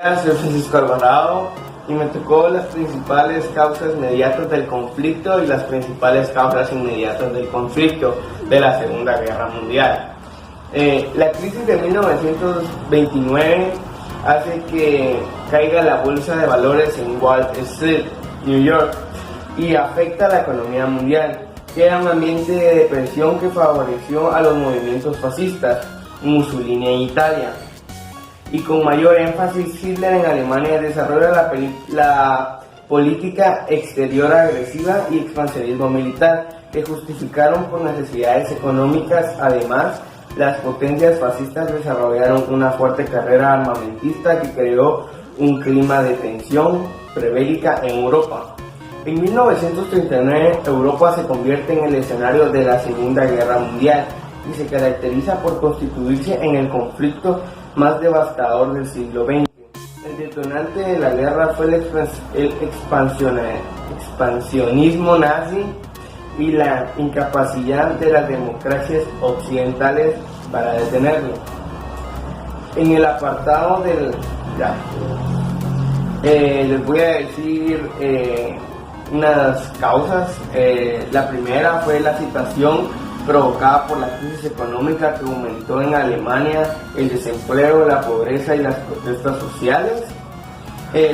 Soy Francisco Alvarado y me tocó las principales causas inmediatas del conflicto y las principales causas inmediatas del conflicto de la Segunda Guerra Mundial. La crisis de 1929 hace que caiga la bolsa de valores en Wall Street, New York, y afecta a la economía mundial. Era un ambiente de depresión que favoreció a los movimientos fascistas, Mussolini en Italia. Y con mayor énfasis, Hitler en Alemania desarrolla la política exterior agresiva y expansionismo militar, que justificaron por necesidades económicas. Además, las potencias fascistas desarrollaron una fuerte carrera armamentista que creó un clima de tensión prebélica en Europa. En 1939, Europa se convierte en el escenario de la Segunda Guerra Mundial y se caracteriza por constituirse en el conflicto más devastador del siglo XX. El detonante de la guerra fue el expansionismo nazi y la incapacidad de las democracias occidentales para detenerlo. En el apartado del... les voy a decir unas causas. La primera fue la situación provocada por la crisis económica que aumentó en Alemania, el desempleo, la pobreza y las protestas sociales.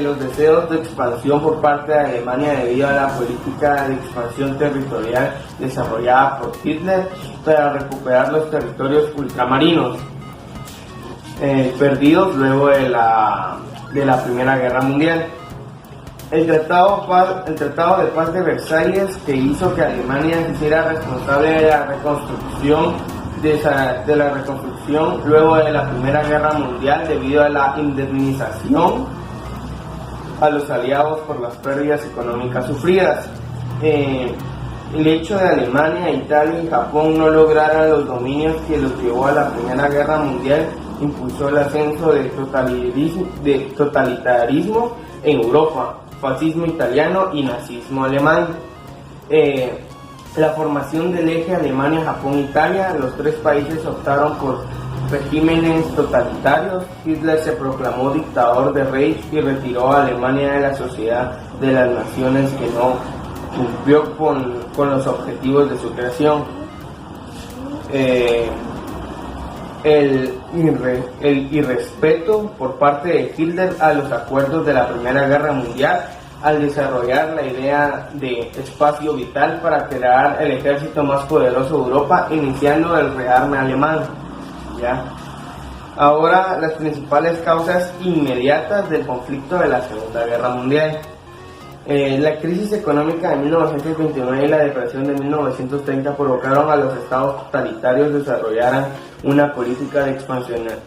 Los deseos de expansión por parte de Alemania debido a la política de expansión territorial desarrollada por Hitler para recuperar los territorios ultramarinos perdidos luego de la Primera Guerra Mundial. El Tratado de Paz de Versalles, que hizo que Alemania se hiciera responsable de la reconstrucción luego de la Primera Guerra Mundial debido a la indemnización a los aliados por las pérdidas económicas sufridas. El hecho de Alemania, Italia y Japón no lograran los dominios que los llevó a la Primera Guerra Mundial impulsó el ascenso del totalitarismo en Europa, fascismo italiano y nazismo alemán. La formación del eje Alemania-Japón-Italia, los tres países optaron por regímenes totalitarios. Hitler se proclamó dictador de Reich y retiró a Alemania de la Sociedad de las Naciones, que no cumplió con los objetivos de su creación. El irrespeto por parte de Hitler a los acuerdos de la Primera Guerra Mundial al desarrollar la idea de espacio vital para crear el ejército más poderoso de Europa, iniciando el rearme alemán. Ahora, las principales causas inmediatas del conflicto de la Segunda Guerra Mundial. La crisis económica de 1929 y la depresión de 1930 provocaron a los estados totalitarios desarrollaran una política de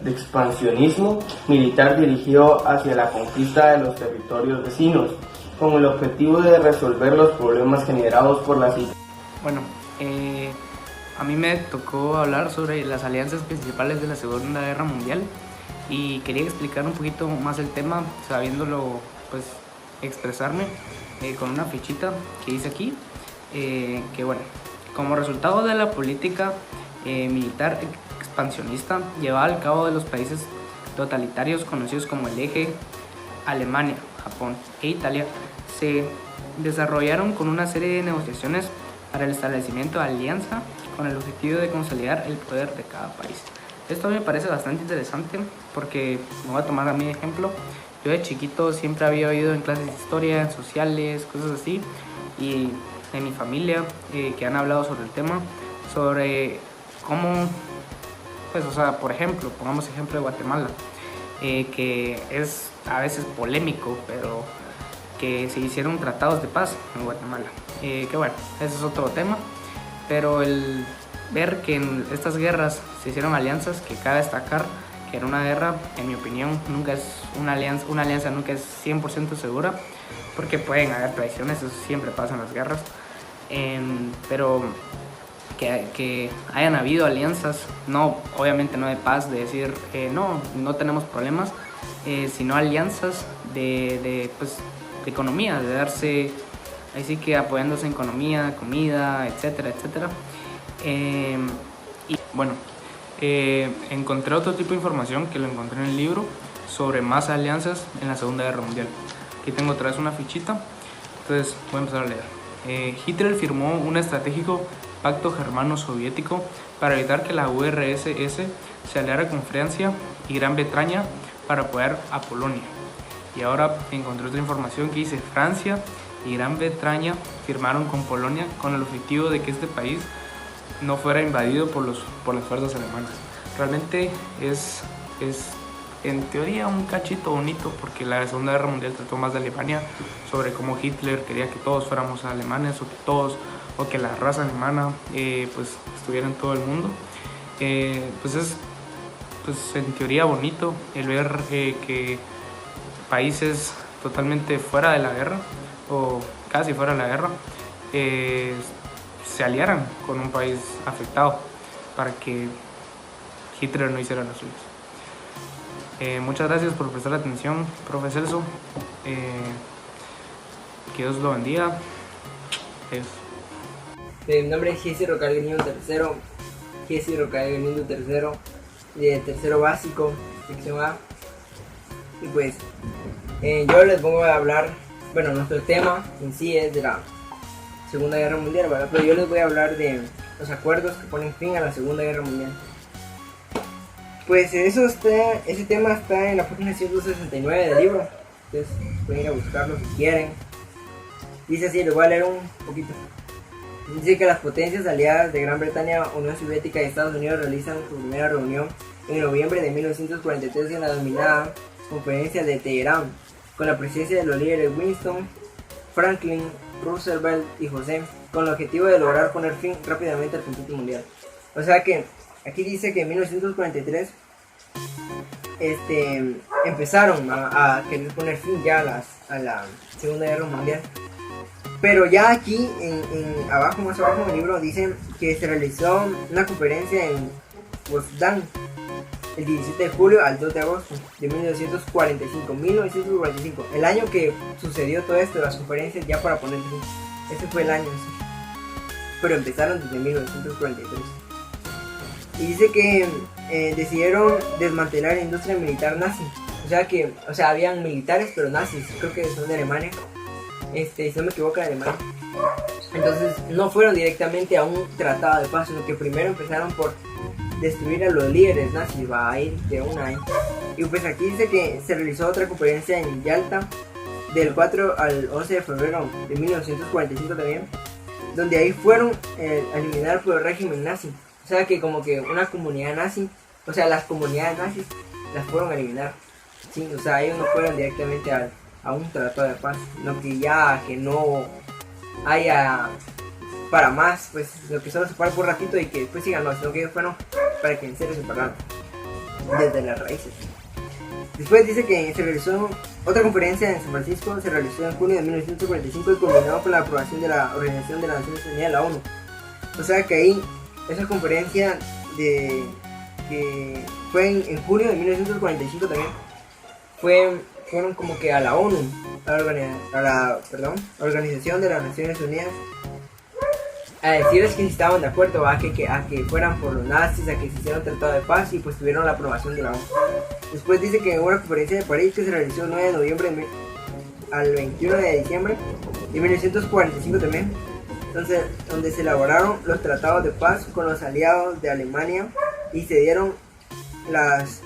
expansionismo militar dirigido hacia la conquista de los territorios vecinos, con el objetivo de resolver los problemas generados por la situación. Bueno, a mí me tocó hablar sobre las alianzas principales de la Segunda Guerra Mundial y quería explicar un poquito más el tema, sabiéndolo pues expresarme con una fichita que hice aquí, que bueno, como resultado de la política militar expansionista llevada al cabo de los países totalitarios conocidos como el eje Alemania, Japón e Italia, se desarrollaron con una serie de negociaciones para el establecimiento de alianza con el objetivo de consolidar el poder de cada país. Esto me parece bastante interesante porque me voy a tomar a mi ejemplo. Yo de chiquito siempre había oído en clases de historia, en sociales, cosas así, y en mi familia que han hablado sobre el tema, sobre cómo, pues, o sea, por ejemplo, pongamos ejemplo de Guatemala, que es a veces polémico, pero que se hicieron tratados de paz en Guatemala. Que bueno, ese es otro tema, pero el ver que en estas guerras se hicieron alianzas, que cabe destacar que en una guerra, en mi opinión, nunca es una alianza nunca es 100% segura, porque pueden haber traiciones, eso siempre pasa en las guerras, pero que hayan habido alianzas, no, obviamente no de paz, de decir no tenemos problemas, sino alianzas de economía, de darse, así que apoyándose en economía, comida, etcétera, etcétera. Y bueno, encontré otro tipo de información que lo encontré en el libro sobre más alianzas en la Segunda Guerra Mundial. Aquí tengo otra vez una fichita, entonces voy a empezar a leer. Hitler firmó un estratégico pacto germano-soviético para evitar que la URSS se aliara con Francia y Gran Bretaña para apoyar a Polonia. Y ahora encontré otra información que dice: Francia y Gran Bretaña firmaron con Polonia con el objetivo de que este país no fuera invadido por las fuerzas alemanas. Realmente es en teoría un cachito bonito, porque la Segunda Guerra Mundial trató más de Alemania, sobre cómo Hitler quería que todos fuéramos alemanes, o que la raza alemana pues estuviera en todo el mundo. Pues es en teoría bonito el ver que países totalmente fuera de la guerra, o casi fuera de la guerra, se aliaran con un país afectado para que Hitler no hiciera las suyas. Muchas gracias por prestar atención, profe Celso. Que Dios lo bendiga. Mi nombre es Jesse Rocal Galindo tercero, de tercero básico, sección A. Y pues yo les voy a hablar, bueno, nuestro tema en sí es de la Segunda Guerra Mundial, ¿verdad? Pero yo les voy a hablar de los acuerdos que ponen fin a la Segunda Guerra Mundial. Pues ese tema está en la página 169 del libro, entonces pueden ir a buscarlo si quieren. Dice así, les voy a leer un poquito. Dice que las potencias aliadas de Gran Bretaña, Unión Soviética y Estados Unidos realizan su primera reunión en noviembre de 1943 en la denominada Conferencia de Teherán, con la presencia de los líderes Winston, Franklin, Roosevelt y José, con el objetivo de lograr poner fin rápidamente al conflicto mundial. O sea que aquí dice que en 1943 empezaron a querer poner fin ya a la Segunda Guerra Mundial. Pero ya aquí, más abajo en el libro, dicen que se realizó una conferencia en Potsdam el 17 de julio al 2 de agosto de 1945, el año que sucedió todo esto, las conferencias ya para poner fin. Ese fue el año, sí. Pero empezaron desde 1943. Y dice que decidieron desmantelar la industria militar nazi. O sea, habían militares, pero nazis, creo que son de Alemania. Si no me equivoco, de Alemania. Entonces no fueron directamente a un tratado de paz, sino que primero empezaron por destruir a los líderes nazis, va a ir de una ahí. Y pues aquí dice que se realizó otra conferencia en Yalta del 4 al 11 de febrero de 1945 también, donde ahí fueron a eliminar por el régimen nazi. O sea que como que una comunidad nazi, o sea, las comunidades nazis las fueron a eliminar. Sí, o sea, ellos no fueron directamente a un tratado de paz, sino que ya que no haya para más, pues lo que solo se para por ratito y que después sigan, no, sino que ellos fueron para que en serio se pararan desde las raíces. Después dice que se realizó otra conferencia en San Francisco, se realizó en junio de 1945 y culminó con la aprobación de la Organización de las Naciones Unidas, la ONU. O sea que ahí, esa conferencia que fue en junio de 1945 también, fueron como que a la ONU, a la Organización de las Naciones Unidas, a decirles que estaban de acuerdo a que fueran por los nazis, a que se hiciera un tratado de paz, y pues tuvieron la aprobación de la ONU. Después dice que hubo una conferencia de París que se realizó el 9 de noviembre al 21 de diciembre de 1945 también, entonces, donde se elaboraron los tratados de paz con los aliados de Alemania y se dieron las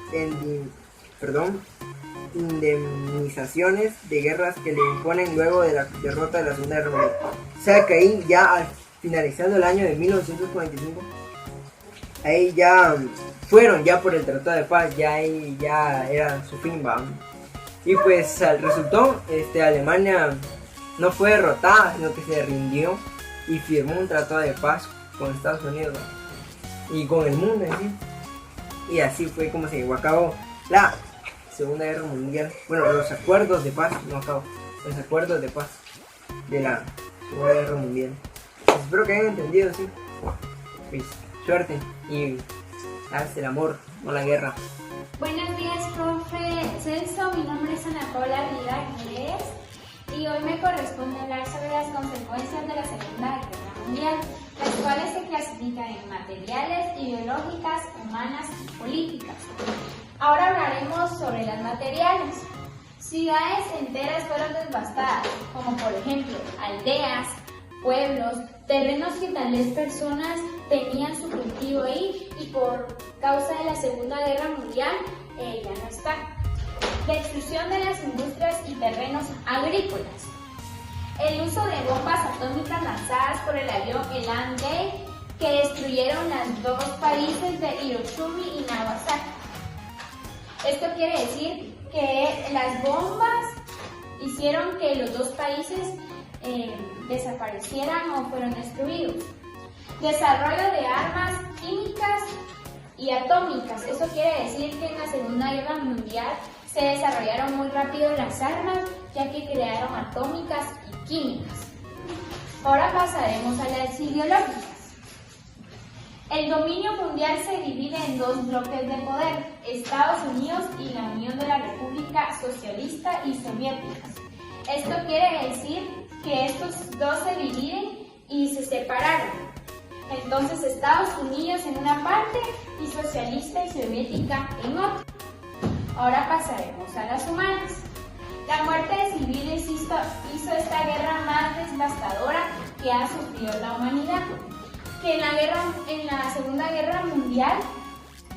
indemnizaciones de guerras que le imponen luego de la derrota de la Segunda Guerra Mundial. O sea que ahí ya finalizando el año de 1945, ahí ya fueron ya por el tratado de paz, ya ahí ya era su fin, ¿va? Y pues resultó, Alemania no fue derrotada, sino que se rindió y firmó un tratado de paz con Estados Unidos, ¿va? Y con el mundo en sí. Y así fue como se llevó a cabo la Segunda Guerra Mundial. Bueno, los acuerdos de paz, no acabo, los acuerdos de paz de la Segunda Guerra Mundial. Pues espero que hayan entendido, sí. Pues suerte y haz el amor, no la guerra. Buenos días, profe Celso. Mi nombre es Ana Paula Rivera Aguilés y hoy me corresponde hablar sobre las consecuencias de la Segunda Guerra Mundial, las cuales se clasifican en materiales, ideológicas, humanas y políticas. Ahora hablaremos sobre las materiales. Ciudades enteras fueron devastadas, como por ejemplo aldeas, pueblos, terrenos que tal vez personas tenían su cultivo ahí y por causa de la Segunda Guerra Mundial ya no están. Destrucción de las industrias y terrenos agrícolas. El uso de bombas atómicas lanzadas por el avión Elan Gay que destruyeron los dos países de Hiroshima y Nagasaki. Esto quiere decir que las bombas hicieron que los dos países desaparecieran o fueron destruidos. Desarrollo de armas químicas y atómicas. Eso quiere decir que en la Segunda Guerra Mundial se desarrollaron muy rápido las armas, ya que crearon atómicas y químicas. Ahora pasaremos a las ideológicas. El dominio mundial se divide en dos bloques de poder, Estados Unidos y la Unión de la República Socialista y Soviéticas. Esto quiere decir que estos dos se dividen y se separaron. Entonces Estados Unidos en una parte y socialista y soviética en otra. Ahora pasaremos a las humanas. La muerte de civiles hizo esta guerra más devastadora que ha sufrido la humanidad. Que en la Segunda Guerra Mundial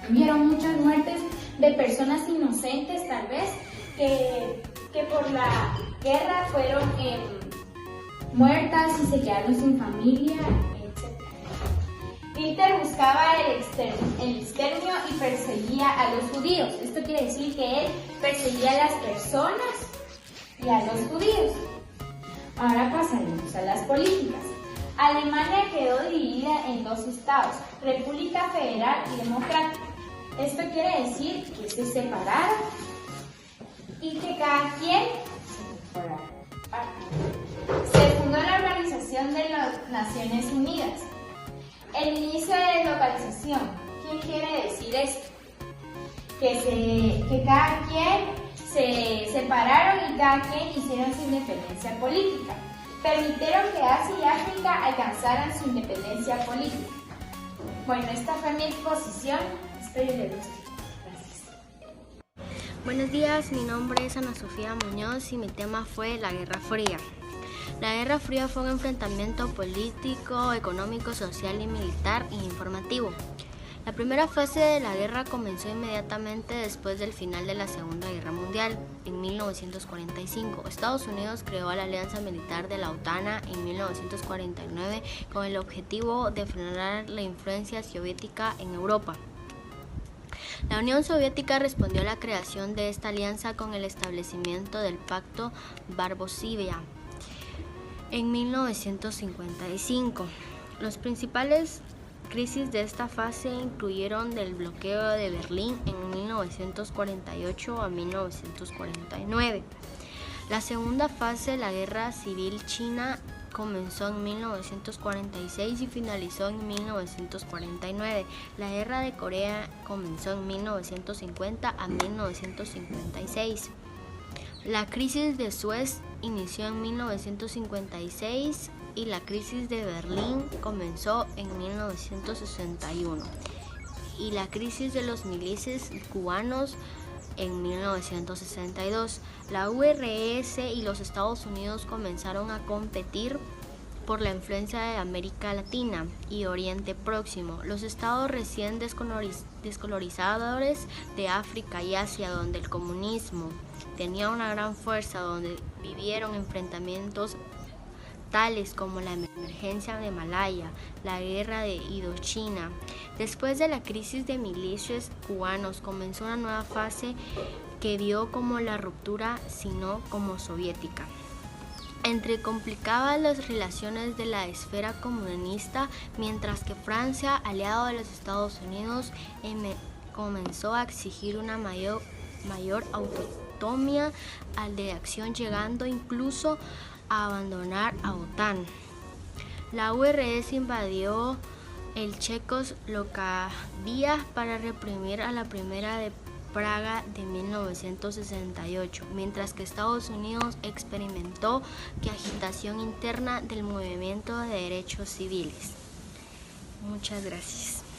hubieron muchas muertes de personas inocentes tal vez que por la guerra fueron muertas y se quedaron sin familia, etc. Hitler buscaba el exterminio y perseguía a los judíos. Esto quiere decir que él perseguía a las personas y a los judíos. Ahora pasaremos a las políticas. Alemania quedó dividida en dos estados, República Federal y Democrática. Esto quiere decir que se separaron y que cada quien se fundó la Organización de las Naciones Unidas. El inicio de deslocalización. ¿Qué quiere decir esto? Que cada quien se separaron y cada quien hicieron su independencia política. Permitieron que Asia y África alcanzaran su independencia política. Bueno, esta fue mi exposición. Espero les guste. Gracias. Buenos días, mi nombre es Ana Sofía Muñoz y mi tema fue la Guerra Fría. La Guerra Fría fue un enfrentamiento político, económico, social y militar e informativo. La primera fase de la guerra comenzó inmediatamente después del final de la Segunda Guerra Mundial, en 1945. Estados Unidos creó la Alianza Militar de la OTAN en 1949 con el objetivo de frenar la influencia soviética en Europa. La Unión Soviética respondió a la creación de esta alianza con el establecimiento del Pacto Varsovia en 1955. Los principales crisis de esta fase incluyeron del bloqueo de Berlín en 1948 a 1949. La segunda fase, la Guerra Civil China, comenzó en 1946 y finalizó en 1949. La Guerra de Corea comenzó en 1950 a 1956. La crisis de Suez inició en 1956 y la crisis de Berlín comenzó en 1961 y la crisis de los milicias cubanos en 1962. La URSS y los Estados Unidos comenzaron a competir por la influencia de América Latina y Oriente Próximo, los estados recién descolonizadores de África y Asia, donde el comunismo tenía una gran fuerza, donde vivieron enfrentamientos tales como la emergencia de Malaya, la guerra de Indochina. Después de la crisis de milicias cubanos, comenzó una nueva fase que vio como la ruptura, sino como soviética. Complicaba las relaciones de la esfera comunista, mientras que Francia, aliado de los Estados Unidos, comenzó a exigir una mayor autonomía de acción, llegando incluso a abandonar a OTAN. La URSS invadió el Checoslovaquia para reprimir a la Primera de Praga de 1968, mientras que Estados Unidos experimentó agitación interna del movimiento de derechos civiles. Muchas gracias.